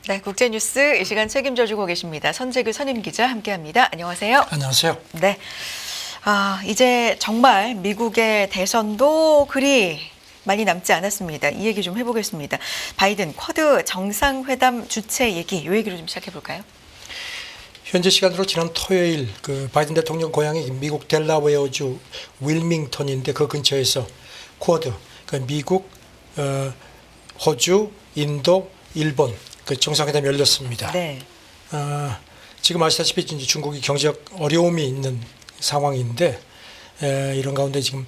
네, 국제뉴스 이 시간 책임져주고 계십니다. 선재규 선임기자 함께합니다. 안녕하세요. 안녕하세요. 네, 이제 정말 미국의 대선도 그리 많이 남지 않았습니다. 이 얘기 좀 해보겠습니다. 바이든 쿼드 정상회담 주최 얘기, 이 얘기로 좀 시작해볼까요? 현재 시간으로 지난 토요일 바이든 대통령 고향이 미국 델라웨어주 윌밍턴인데 그 근처에서 쿼드, 미국, 호주, 인도, 일본 정상회담이 열렸습니다. 네. 지금 아시다시피 이제 중국이 경제적 어려움이 있는 상황인데 이런 가운데 지금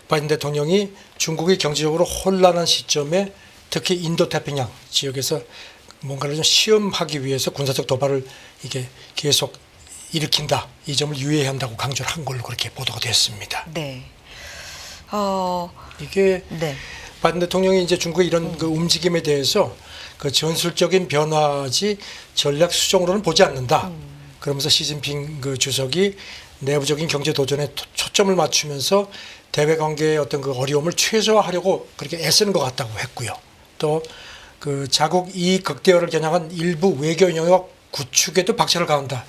바이든 대통령이 중국이 경제적으로 혼란한 시점에 특히 인도 태평양 지역에서 뭔가를 좀 시험하기 위해서 군사적 도발을 이게 계속 일으킨다. 이 점을 유의한다고 강조를 한 걸로 그렇게 보도가 됐습니다. 네. 이게 네. 바이든 대통령이 이제 중국의 이런 그 움직임에 대해서 그 전술적인 변화지 전략 수정으로는 보지 않는다. 그러면서 시진핑 그 주석이 내부적인 경제 도전에 초점을 맞추면서 대외 관계의 어떤 그 어려움을 최소화하려고 그렇게 애쓰는 것 같다고 했고요. 또 그 자국 이익 극대화를 겨냥한 일부 외교 영역 구축에도 박차를 가한다.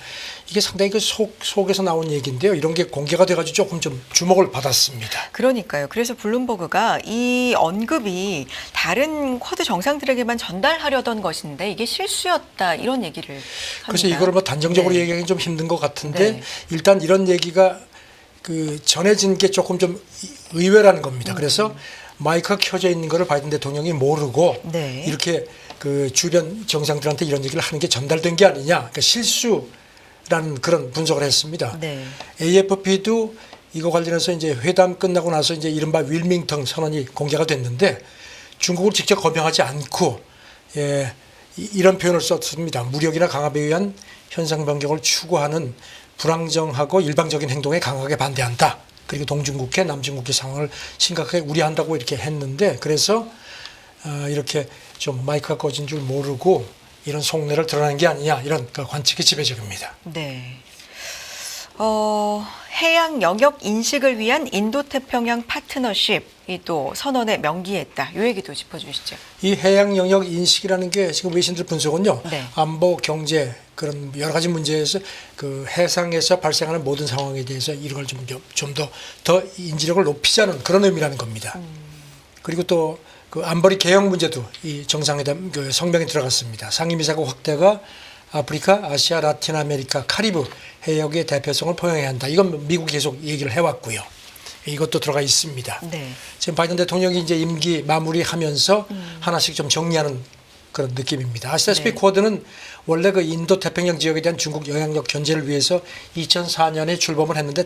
이게 상당히 그 속에서 나온 얘기인데요. 이런 게 공개가 돼가지고 조금 좀 주목을 받았습니다. 그러니까요. 그래서 블룸버그가 이 언급이 다른 쿼드 정상들에게만 전달하려던 것인데 이게 실수였다 이런 얘기를 합니다. 그래서 이거를 뭐 단정적으로 네. 얘기하기는 좀 힘든 것 같은데 네. 일단 이런 얘기가 그 전해진 게 조금 좀 의외라는 겁니다. 그래서 마이크가 켜져 있는 거를 바이든 대통령이 모르고 네. 이렇게 그 주변 정상들한테 이런 얘기를 하는 게 전달된 게 아니냐. 그러니까 실수라는 그런 분석을 했습니다. 네. AFP도 이거 관련해서 이제 회담 끝나고 나서 이제 이른바 윌밍턴 선언이 공개가 됐는데 중국을 직접 거명하지 않고 이런 표현을 썼습니다. 무력이나 강압에 의한 현상 변경을 추구하는 불안정하고 일방적인 행동에 강하게 반대한다. 그리고 동중국해, 남중국해 상황을 심각하게 우려한다고 이렇게 했는데 그래서 이렇게 좀 마이크가 꺼진 줄 모르고 이런 속내를 드러낸 게 아니냐 이런 관측이 지배적입니다. 네. 해양 영역 인식을 위한 인도태평양 파트너십이 또 선언에 명기했다. 이 얘기도 짚어주시죠. 이 해양 영역 인식이라는 게 지금 외신들 분석은요. 네. 안보, 경제 그런 여러 가지 문제에서 그 해상에서 발생하는 모든 상황에 대해서 이런 걸 좀 더 인지력을 높이자는 그런 의미라는 겁니다. 그리고 또 그 안보리 개혁 문제도 이 정상회담 그 성명에 들어갔습니다. 상임이사국 확대가 아프리카, 아시아, 라틴 아메리카, 카리브 해역의 대표성을 포용해야 한다. 이건 미국이 계속 얘기를 해왔고요. 이것도 들어가 있습니다. 네. 지금 바이든 대통령이 이제 임기 마무리하면서 하나씩 좀 정리하는 그런 느낌입니다. 아시다시피 네. 쿼드는 원래 그 인도 태평양 지역에 대한 중국 영향력 견제를 위해서 2004년에 출범을 했는데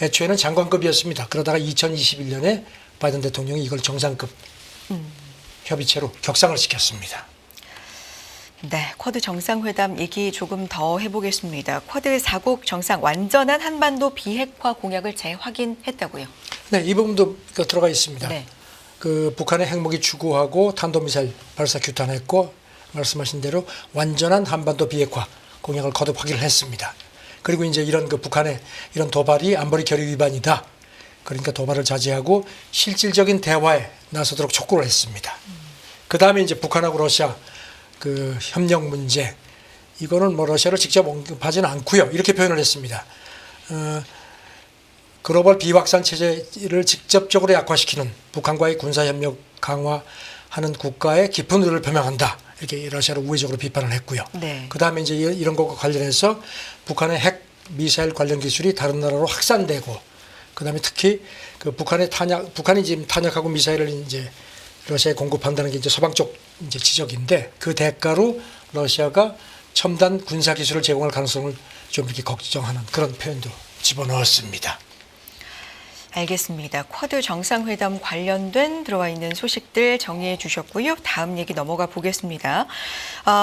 애초에는 장관급이었습니다. 그러다가 2021년에 바이든 대통령이 이걸 정상급 협의체로 격상을 시켰습니다. 네, 쿼드 정상회담 얘기 조금 더 해보겠습니다. 쿼드 4국 정상 완전한 한반도 비핵화 공약을 재확인했다고요. 네, 이 부분도 들어가 있습니다. 네. 그 북한의 핵무기 추구하고 탄도미사일 발사 규탄했고 말씀하신 대로 완전한 한반도 비핵화 공약을 거듭 확인을 했습니다. 그리고 이제 이런 그 북한의 이런 도발이 안보리 결의 위반이다. 그러니까 도발을 자제하고 실질적인 대화에 나서도록 촉구를 했습니다. 그 다음에 이제 북한하고 러시아 그 협력 문제 이거는 뭐 러시아를 직접 언급하지는 않고요. 이렇게 표현을 했습니다. 글로벌 비확산 체제를 직접적으로 약화시키는 북한과의 군사협력 강화하는 국가의 깊은 의를 표명한다. 이렇게 러시아를 우회적으로 비판을 했고요. 네. 그 다음에 이제 이런 것과 관련해서 북한의 핵 미사일 관련 기술이 다른 나라로 확산되고 그 다음에 특히 그 북한이 지금 탄약하고 미사일을 이제 러시아에 공급한다는 게 이제 서방 쪽 이제 지적인데 그 대가로 러시아가 첨단 군사 기술을 제공할 가능성을 좀 이렇게 걱정하는 그런 표현도 집어넣었습니다. 알겠습니다. 쿼드 정상회담 관련된 들어와 있는 소식들 정리해 주셨고요. 다음 얘기 넘어가 보겠습니다.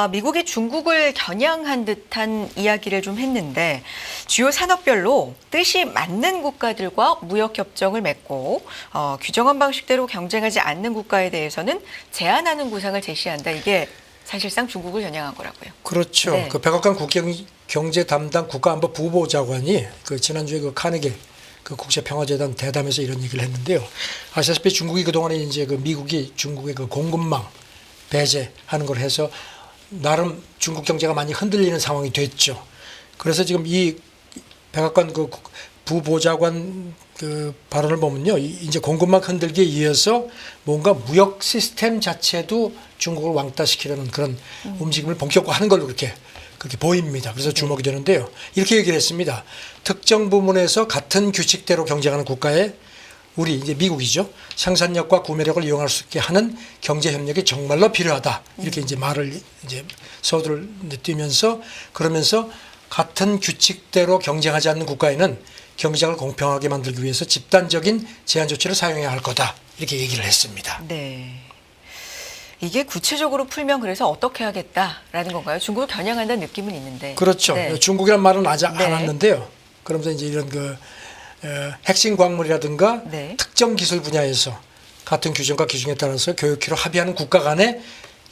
미국이 중국을 겨냥한 듯한 이야기를 좀 했는데 주요 산업별로 뜻이 맞는 국가들과 무역협정을 맺고 규정한 방식대로 경쟁하지 않는 국가에 대해서는 제한하는 구상을 제시한다. 이게 사실상 중국을 겨냥한 거라고요. 그렇죠. 네. 그 백악관 국경제 담당 국가안보 부보좌관이 그 지난주에 그 카네기 그 국제평화재단 대담에서 이런 얘기를 했는데요. 아시다시피 중국이 그동안에 이제 그 미국이 중국의 그 공급망 배제하는 걸 해서 나름 중국 경제가 많이 흔들리는 상황이 됐죠. 그래서 지금 이 백악관 그 부보좌관 그 발언을 보면요, 이제 공급망 흔들기에 이어서 뭔가 무역 시스템 자체도 중국을 왕따시키려는 그런 움직임을 본격화하는 걸로 그렇게 보입니다. 그래서 주목이 되는데요. 이렇게 얘기를 했습니다. 특정 부문에서 같은 규칙대로 경쟁하는 국가에 우리 이제 미국이죠. 생산력과 구매력을 이용할 수 있게 하는 경제 협력이 정말로 필요하다. 이렇게 이제 말을 이제 서두를 띄면서 그러면서 같은 규칙대로 경쟁하지 않는 국가에는 경쟁을 공평하게 만들기 위해서 집단적인 제한 조치를 사용해야 할 거다. 이렇게 얘기를 했습니다. 네. 이게 구체적으로 풀면 그래서 어떻게 하겠다라는 건가요? 중국을 겨냥한다는 느낌은 있는데. 그렇죠. 네. 중국이란 말은 아직 안 네. 왔는데요. 그러면서 이제 이런 그 핵심 광물이라든가 네. 특정 기술 분야에서 같은 규정과 기준에 따라서 교육키로 합의하는 국가 간에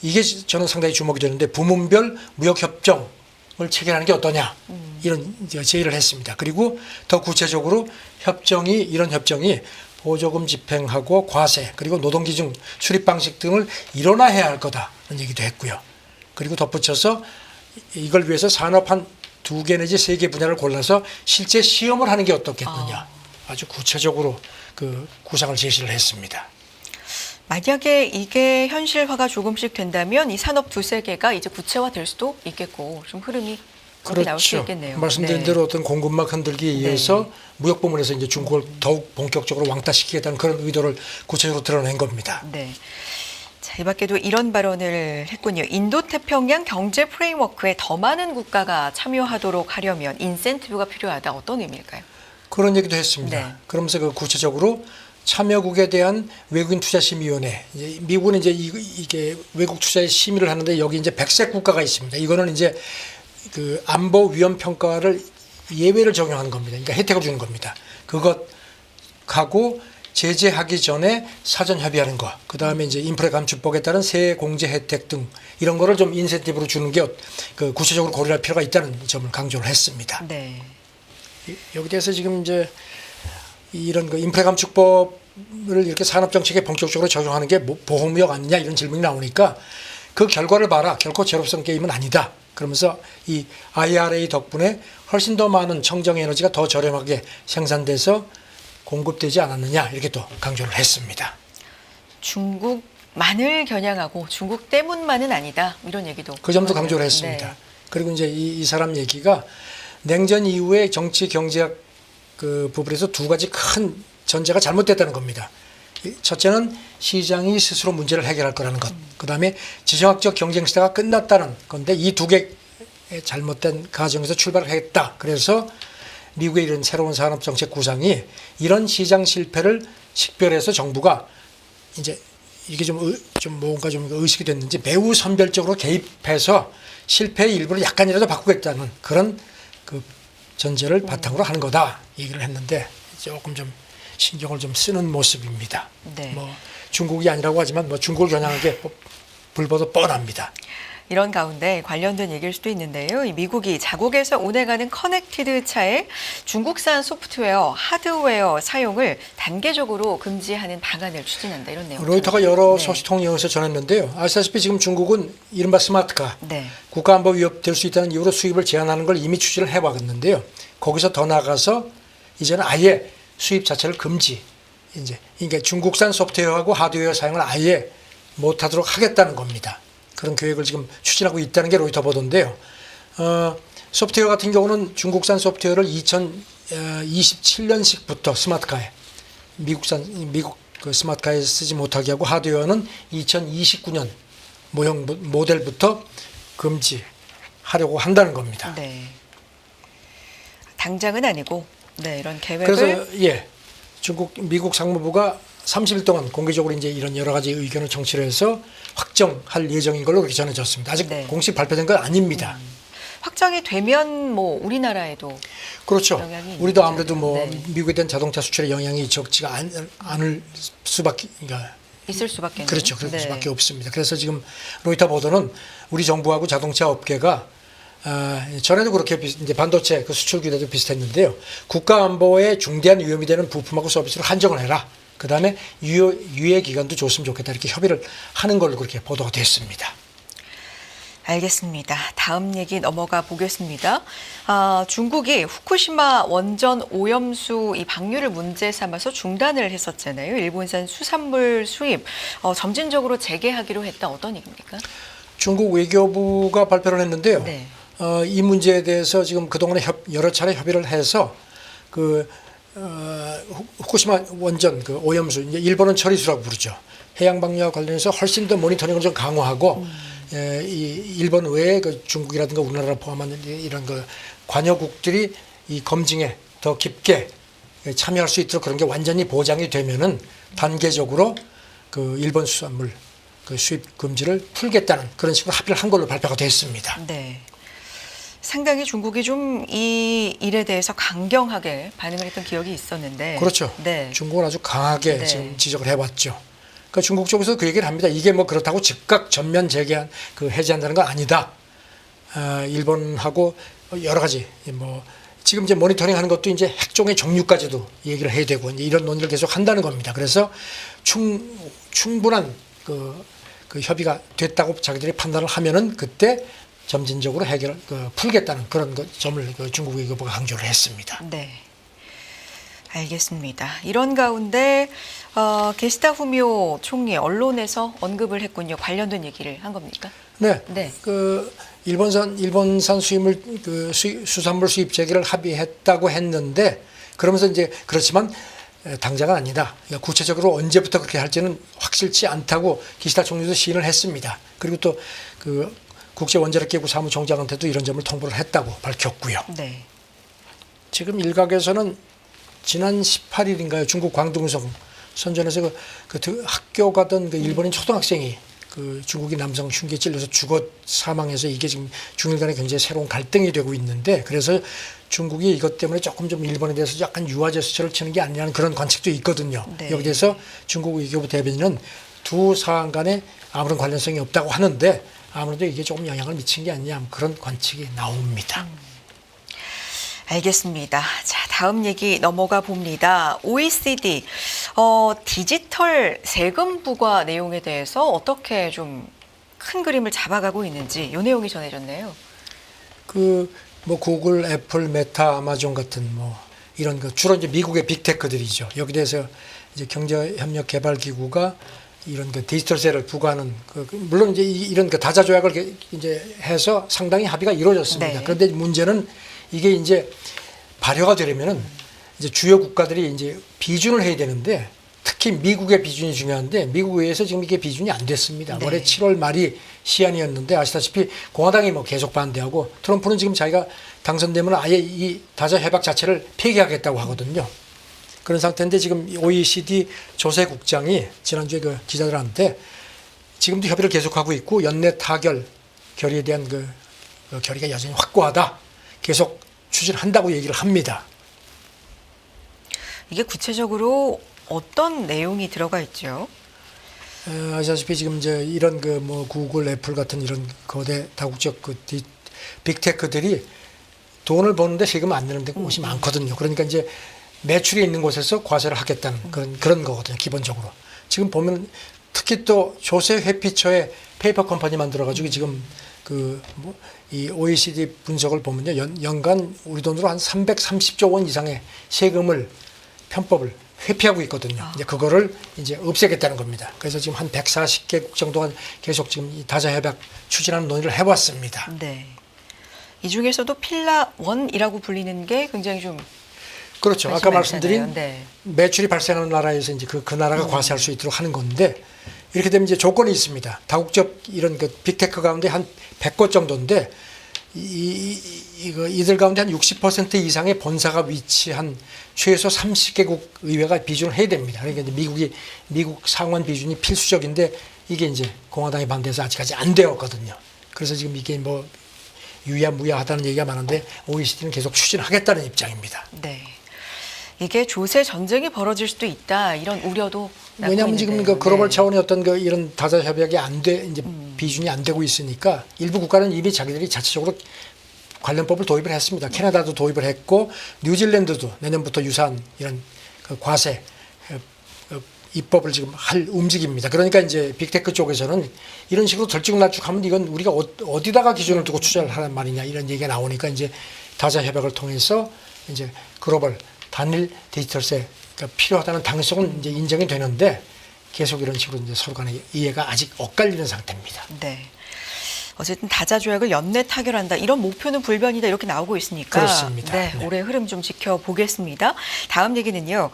이게 저는 상당히 주목이 되는데 부문별 무역 협정을 체결하는 게 어떠냐 이런 제의를 했습니다. 그리고 더 구체적으로 이런 협정이 보조금 집행하고 과세 그리고 노동기준 수립 방식 등을 일원화해야 할 거다라는 얘기도 했고요. 그리고 덧붙여서 이걸 위해서 산업 한 2개 내지 3개 분야를 골라서 실제 시험을 하는 게 어떻겠느냐. 아주 구체적으로 그 구상을 제시를 했습니다. 만약에 이게 현실화가 조금씩 된다면 이 산업 2-3개가 이제 구체화될 수도 있겠고 좀 흐름이 그렇게 나올 수 있겠네요. 말씀드린 네. 대로 어떤 공급망 흔들기에 의해서 무역 부문에서 이제 중국을 더욱 본격적으로 왕따시키겠다는 그런 의도를 구체적으로 드러낸 겁니다. 네. 자, 이 밖에도 이런 발언을 했군요. 인도태평양 경제 프레임워크에 더 많은 국가가 참여하도록 하려면 인센티브가 필요하다. 어떤 의미일까요? 그런 얘기도 했습니다. 네. 그러면서 그 구체적으로 참여국에 대한 외국인 투자심의위원회. 이제 미국은 이제 이게 외국 투자에 심의를 하는데 여기 이제 백색 국가가 있습니다. 이거는 이제 그 안보 위험 평가를 예외를 적용하는 겁니다. 그러니까 혜택을 주는 겁니다. 그것하고 제재하기 전에 사전 협의하는 거, 그 다음에 이제 인프레 감축법에 따른 세 공제 혜택 등 이런 거를 좀 인센티브로 주는 게 그 구체적으로 고려할 필요가 있다는 점을 강조를 했습니다. 네. 여기 대해서 지금 이제 이런 그 인프레 감축법을 이렇게 산업 정책에 본격적으로 적용하는 게 보호무역 아니냐 이런 질문이 나오니까 그 결과를 봐라. 결코 제로섬 게임은 아니다. 그러면서 이 IRA 덕분에 훨씬 더 많은 청정 에너지가 더 저렴하게 생산돼서 공급되지 않았느냐 이렇게 또 강조를 했습니다. 중국만을 겨냥하고 중국 때문만은 아니다. 이런 얘기도. 그 점도 강조를 했습니다. 네. 그리고 이제 이 사람 얘기가 냉전 이후에 정치 경제학 그 부분에서 2가지 큰 전제가 잘못됐다는 겁니다. 첫째는 시장이 스스로 문제를 해결할 거라는 것. 그다음에 지정학적 경쟁 시대가 끝났다는 건데 이 2개의 잘못된 가정에서 출발을 했다. 그래서 미국의 이런 새로운 산업 정책 구상이 이런 시장 실패를 식별해서 정부가 이제 이게 좀 뭔가 좀 의식이 됐는지 매우 선별적으로 개입해서 실패의 일부를 약간이라도 바꾸겠다는 그런 그 전제를 바탕으로 하는 거다 얘기를 했는데 조금 좀 신경을 좀 쓰는 모습입니다. 네. 뭐 중국이 아니라고 하지만 뭐 중국을 겨냥한 게 불보듯 뻔합니다. 이런 가운데 관련된 얘기일 수도 있는데요. 이 미국이 자국에서 운행하는 커넥티드 차에 중국산 소프트웨어, 하드웨어 사용을 단계적으로 금지하는 방안을 추진한다. 이런 내용. 로이터가 여러 네. 소식통을 이용해서 전했는데요. 아시다시피 지금 중국은 이른바 스마트카, 네. 국가안보 위협될 수 있다는 이유로 수입을 제한하는 걸 이미 추진을 해왔는데요. 거기서 더 나가서 이제는 아예 수입 자체를 금지. 이제 그러니까 중국산 소프트웨어하고 하드웨어 사용을 아예 못하도록 하겠다는 겁니다. 그런 계획을 지금 추진하고 있다는 게 로이터 보도인데요. 소프트웨어 같은 경우는 중국산 소프트웨어를 2027년식부터 스마트카에 미국 그 스마트카에 쓰지 못하게 하고 하드웨어는 2029년 모델부터 금지하려고 한다는 겁니다. 네. 당장은 아니고 네, 이런 계획을 그래서 미국 상무부가 30일 동안 공개적으로 이제 이런 여러 가지 의견을 정치를 해서 확정할 예정인 걸로 그렇게 전해졌습니다. 아직 네. 공식 발표된 건 아닙니다. 확정이 되면 뭐 우리나라에도 그렇죠. 영향이 우리도 있는 아무래도 거잖아요. 뭐 네. 미국에 대한 자동차 수출에 영향이 적지가 않을 수밖에, 그러니까 있을 수밖에 그렇죠. 그럴 수밖에 없습니다. 그래서 지금 로이터 보도는 우리 정부하고 자동차 업계가 전에도 그렇게 이제 반도체 그 수출 규제도 비슷했는데요. 국가 안보에 중대한 위험이 되는 부품하고 서비스를 한정을 해라. 그 다음에 유예 기간도 줬으면 좋겠다. 이렇게 협의를 하는 걸로 그렇게 보도가 됐습니다. 알겠습니다. 다음 얘기 넘어가 보겠습니다. 중국이 후쿠시마 원전 오염수 이 방류를 문제 삼아서 중단을 했었잖아요. 일본산 수산물 수입 점진적으로 재개하기로 했다. 어떤 얘기입니까? 중국 외교부가 발표를 했는데요. 네. 이 문제에 대해서 지금 그동안에 여러 차례 협의를 해서 후쿠시마 원전 그 오염수, 이제 일본은 처리수라고 부르죠. 해양 방류와 관련해서 훨씬 더 모니터링을 좀 강화하고 이 일본 외에 그 중국이라든가 우리나라를 포함한 이런 그 관여국들이 이 검증에 더 깊게 참여할 수 있도록 그런 게 완전히 보장이 되면은 단계적으로 그 일본 수산물 그 수입 금지를 풀겠다는 그런 식으로 합의를 한 걸로 발표가 됐습니다. 네. 상당히 중국이 좀 이 일에 대해서 강경하게 반응을 했던 기억이 있었는데. 그렇죠. 네. 중국은 아주 강하게 네. 지금 지적을 해왔죠. 그러니까 중국 쪽에서 그 얘기를 합니다. 이게 뭐 그렇다고 즉각 전면 해제한다는 건 아니다. 일본하고 여러 가지 뭐 지금 이제 모니터링하는 것도 이제 핵종의 종류까지도 얘기를 해야 되고 이제 이런 논의를 계속 한다는 겁니다. 그래서 충분한 그 협의가 됐다고 자기들이 판단을 하면은 그때 점진적으로 풀겠다는 그런 점을 중국 외교부가 강조를 했습니다. 네. 알겠습니다. 이런 가운데 게시다 후미오 총리 언론에서 언급을 했군요. 관련된 얘기를 한 겁니까? 네. 네. 일본산 수산물 수입 재개를 합의했다고 했는데 그러면서 이제 그렇지만 당장은 아니다. 그러니까 구체적으로 언제부터 그렇게 할지는 확실치 않다고 기시다 총리도 시인을 했습니다. 그리고 또 국제원자력기구 사무총장한테도 이런 점을 통보를 했다고 밝혔고요. 네. 지금 일각에서는 지난 18일인가요? 중국 광둥성 선전에서 학교 가던 일본인 초등학생이 중국인 남성 흉기에 찔려서 죽어 사망해서 이게 지금 중일 간의 굉장히 새로운 갈등이 되고 있는데 그래서 중국이 이것 때문에 조금 좀 일본에 대해서 약간 유화 제스처를 치는 게 아니라는 그런 관측도 있거든요. 네. 여기 대해서 중국 외교부 대변인은 두 사안 간에 아무런 관련성이 없다고 하는데 아무래도 이게 조금 영향을 미친 게 아니냐 그런 관측이 나옵니다. 알겠습니다. 자, 다음 얘기 넘어가 봅니다. OECD 디지털 세금 부과 내용에 대해서 어떻게 좀 큰 그림을 잡아가고 있는지 이 내용이 전해졌네요. 구글, 애플, 메타, 아마존 같은 이런 주로 이제 미국의 빅테크들이죠. 여기 대해서 이제 경제협력개발기구가 이런 디지털세를 부과하는 물론 이제 이런 다자 조약을 이제 해서 상당히 합의가 이루어졌습니다. 네. 그런데 문제는 이게 이제 발효가 되려면은 이제 주요 국가들이 이제 비준을 해야 되는데 특히 미국의 비준이 중요한데 미국 의회에서 지금 이게 비준이 안 됐습니다. 네. 올해 7월 말이 시한이었는데 아시다시피 공화당이 계속 반대하고 트럼프는 지금 자기가 당선되면 아예 이 다자 협약 자체를 폐기하겠다고 하거든요. 그런 상태인데 지금 OECD 조세 국장이 지난주에 기자들한테 지금도 협의를 계속하고 있고 연내 타결 결의에 대한 결의가 여전히 확고하다. 계속 추진한다고 얘기를 합니다. 이게 구체적으로 어떤 내용이 들어가 있죠? 아시다시피 지금 이제 이런 구글, 애플 같은 이런 거대 다국적 빅테크들이 돈을 버는데 세금 안 내는 데 곳이 많거든요. 그러니까 이제 매출이 있는 곳에서 과세를 하겠다는 그런 거거든요. 기본적으로. 지금 보면 특히 또 조세 회피처에 페이퍼 컴퍼니 만들어가지고 지금 이 OECD 분석을 보면요. 연간 우리 돈으로 한 330조 원 이상의 세금을 편법을 회피하고 있거든요. 이제 그거를 이제 없애겠다는 겁니다. 그래서 지금 한 140개국 정도가 계속 지금 이 다자 협약 추진하는 논의를 해왔습니다. 네. 이 중에서도 필라 1이라고 불리는 게 굉장히 좀 그렇죠. 아까 말씀드린 네. 매출이 발생하는 나라에서 이제 그 나라가 과세할 수 있도록 하는 건데 이렇게 되면 이제 조건이 있습니다. 다국적 이런 빅테크 가운데 한 100곳 정도인데 이들 가운데 한 60% 이상의 본사가 위치한 최소 30개국 의회가 비준을 해야 됩니다. 그러니까 이제 미국 상원 비준이 필수적인데 이게 이제 공화당이 반대해서 아직까지 안 되었거든요. 그래서 지금 이게 유야무야하다는 얘기가 많은데 OECD는 계속 추진하겠다는 입장입니다. 네. 이게 조세 전쟁이 벌어질 수도 있다 이런 우려도 왜냐하면 지금 글로벌 차원의 어떤 이런 다자 협약이 이제 비준이 안 되고 있으니까 일부 국가는 이미 자기들이 자체적으로 관련법을 도입을 했습니다. 캐나다도 도입을 했고 뉴질랜드도 내년부터 유사한 이런 과세 입법을 지금 할 움직입니다. 그러니까 이제 빅테크 쪽에서는 이런 식으로 들쭉날쭉하면 이건 우리가 어디다가 기준을 두고 투자를 하란 말이냐 이런 얘기가 나오니까 이제 다자 협약을 통해서 이제 글로벌 단일 디지털세가 필요하다는 당성은 이제 인정이 되는데 계속 이런 식으로 이제 서로 간의 이해가 아직 엇갈리는 상태입니다. 네. 어쨌든 다자 조약을 연내 타결한다. 이런 목표는 불변이다. 이렇게 나오고 있으니까. 그렇습니다. 네, 네. 올해 흐름 좀 지켜보겠습니다. 다음 얘기는요.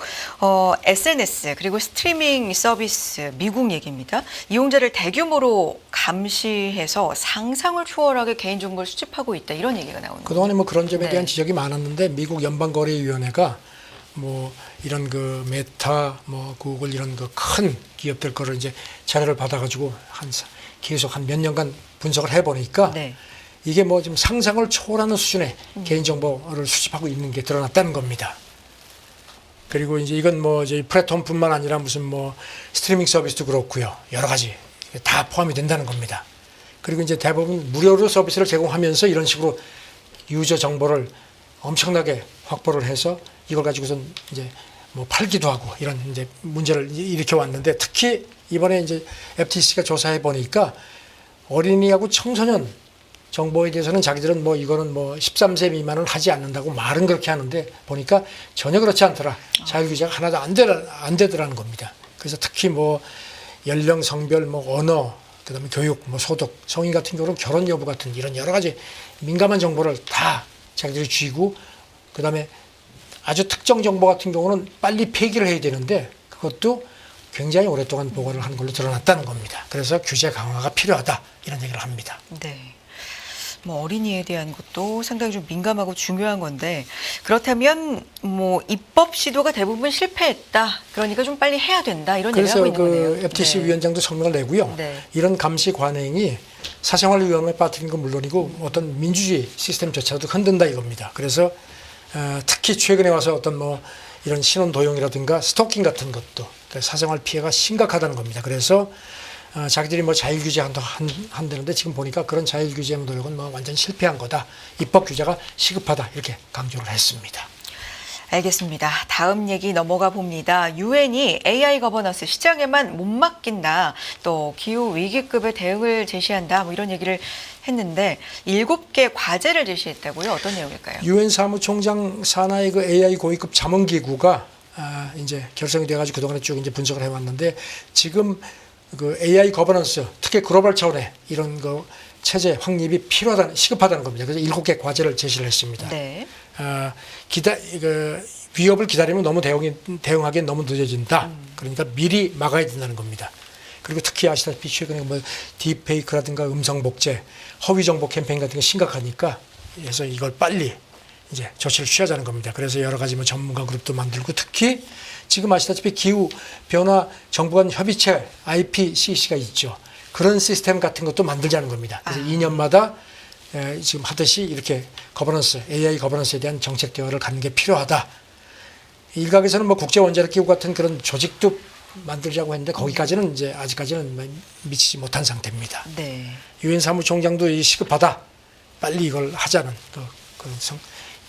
SNS 그리고 스트리밍 서비스 미국 얘기입니다. 이용자를 대규모로 감시해서 상상을 초월하게 개인정보를 수집하고 있다. 이런 얘기가 나오는 거예요. 그동안에 뭐 그런 점에 네. 대한 지적이 많았는데 미국 연방거래위원회가 뭐 이런 그 메타, 뭐 구글 이런 그 큰 기업들 거를 이제 자료를 받아가지고 계속 한 몇 년간 분석을 해보니까 네. 이게 뭐 지금 상상을 초월하는 수준의 개인정보를 수집하고 있는 게 드러났다는 겁니다. 그리고 이제 이건 뭐 이제 플랫폼뿐만 아니라 무슨 뭐 스트리밍 서비스도 그렇고요. 여러 가지 다 포함이 된다는 겁니다. 그리고 이제 대부분 무료로 서비스를 제공하면서 이런 식으로 유저 정보를 엄청나게 확보를 해서 이걸 가지고선 이제 뭐 팔기도 하고 이런 이제 문제를 일으켜 왔는데 특히 이번에 이제 FTC가 조사해 보니까 어린이하고 청소년 정보에 대해서는 자기들은 뭐 이거는 뭐 13세 미만은 하지 않는다고 말은 그렇게 하는데 보니까 전혀 그렇지 않더라. 자율 규제가 하나도 안 되더라는 겁니다. 그래서 특히 뭐 연령, 성별, 뭐 언어, 그다음에 교육, 뭐 소득, 성인 같은 경우는 결혼 여부 같은 이런 여러 가지 민감한 정보를 다 자기들이 쥐고 그다음에 아주 특정 정보 같은 경우는 빨리 폐기를 해야 되는데 그것도 굉장히 오랫동안 보관을 하는 걸로 드러났다는 겁니다. 그래서 규제 강화가 필요하다 이런 얘기를 합니다. 네. 뭐 어린이에 대한 것도 상당히 좀 민감하고 중요한 건데 그렇다면 뭐 입법 시도가 대부분 실패했다. 그러니까 좀 빨리 해야 된다. 이런 얘기를 그래서 하고 있는 거네요. 그 FTC 네. 위원장도 성명을 내고요. 네. 이런 감시 관행이 사생활 위험에 빠뜨리는 건 물론이고 어떤 민주주의 시스템조차도 흔든다 이겁니다. 그래서 특히 최근에 와서 어떤 뭐 이런 신원 도용이라든가 스토킹 같은 것도 사생활 피해가 심각하다는 겁니다. 그래서 자기들이 뭐 자율 규제 한다는데 지금 보니까 그런 자율 규제 노력은 뭐 완전 실패한 거다. 입법 규제가 시급하다 이렇게 강조를 했습니다. 알겠습니다. 다음 얘기 넘어가 봅니다. 유엔이 AI 거버넌스 시장에만 못 맡긴다. 또 기후 위기급의 대응을 제시한다. 뭐 이런 얘기를 했는데 7개 과제를 제시했다고요. 어떤 내용일까요? 유엔 사무총장 산하의 그 AI 고위급 자문기구가 이제 결성이 돼가지고 그동안에 쭉 이제 분석을 해왔는데 지금 그 AI 거버넌스 특히 글로벌 차원의 이런 그 체제 확립이 시급하다는 겁니다. 그래서 7개 과제를 제시를 했습니다. 네. 위협을 기다리면 너무 대응하기엔 너무 늦어진다. 그러니까 미리 막아야 된다는 겁니다. 그리고 특히 아시다시피 최근에 뭐 딥페이크라든가 음성 복제, 허위 정보 캠페인 같은 게 심각하니까 그래서 이걸 빨리 이제 조치를 취하자는 겁니다. 그래서 여러 가지 뭐 전문가 그룹도 만들고 특히 지금 아시다시피 기후 변화 정부 간 협의체 IPCC가 있죠. 그런 시스템 같은 것도 만들자는 겁니다. 그래서 2년마다 지금 하듯이 이렇게 거버넌스, AI 거버넌스에 대한 정책 대화를 갖는 게 필요하다. 일각에서는 뭐 국제 원자력 기구 같은 그런 조직도 만들자고 했는데 거기까지는 이제 아직까지는 미치지 못한 상태입니다. 네. 유엔 사무총장도 이 시급하다. 빨리 이걸 하자는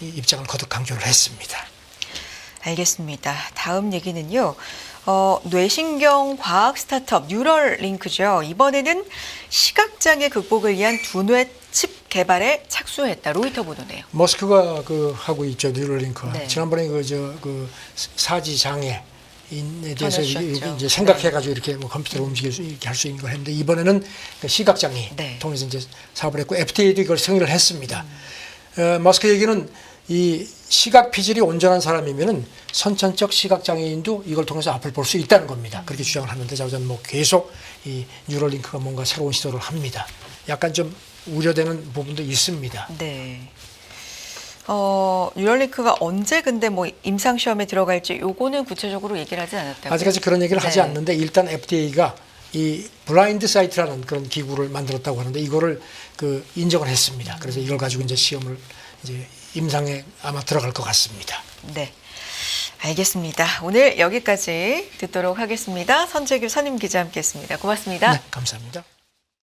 이 입장을 거듭 강조를 했습니다. 알겠습니다. 다음 얘기는요. 뇌신경 과학 스타트업 뉴럴링크죠. 이번에는 시각장애 극복을 위한 두뇌 칩 개발에 착수했다. 로이터 보도네요. 머스크가 하고 있죠. 뉴럴링크. 네. 지난번에 사지 장애인에 대해서 전해주셨죠. 이제 생각해가지고 이렇게 뭐 컴퓨터로 움직일 수 있게 할 수 있는 걸 했는데 이번에는 시각장애 네. 통해서 이제 사업을 했고 FDA도 이걸 승인을 했습니다. 머스크 얘기는 이 시각 피질이 온전한 사람이면은 선천적 시각 장애인도 이걸 통해서 앞을 볼 수 있다는 겁니다. 그렇게 주장을 하는데 저는 뭐 계속 이 뉴럴링크가 뭔가 새로운 시도를 합니다. 약간 좀 우려되는 부분도 있습니다. 네. 뉴럴링크가 언제 근데 뭐 임상 시험에 들어갈지 요거는 구체적으로 얘기를 하지 않았다고요? 아직까지 그런 얘기를 하지 네. 않는데 일단 FDA가 이 블라인드 사이트라는 그런 기구를 만들었다고 하는데 이거를 인정을 했습니다. 그래서 이걸 가지고 이제 시험을 이제 임상에 아마 들어갈 것 같습니다. 네. 알겠습니다. 오늘 여기까지 듣도록 하겠습니다. 선재규 선임 기자 함께했습니다. 고맙습니다. 네, 감사합니다.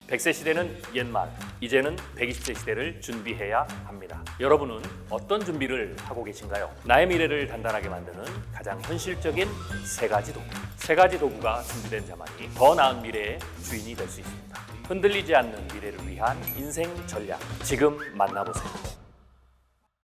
100세 시대는 옛말, 이제는 120세 시대를 준비해야 합니다. 여러분은 어떤 준비를 하고 계신가요? 나의 미래를 단단하게 만드는 가장 현실적인 세 가지 도구. 세 가지 도구가 준비된 자만이 더 나은 미래의 주인이 될 수 있습니다. 흔들리지 않는 미래를 위한 인생 전략. 지금 만나보세요.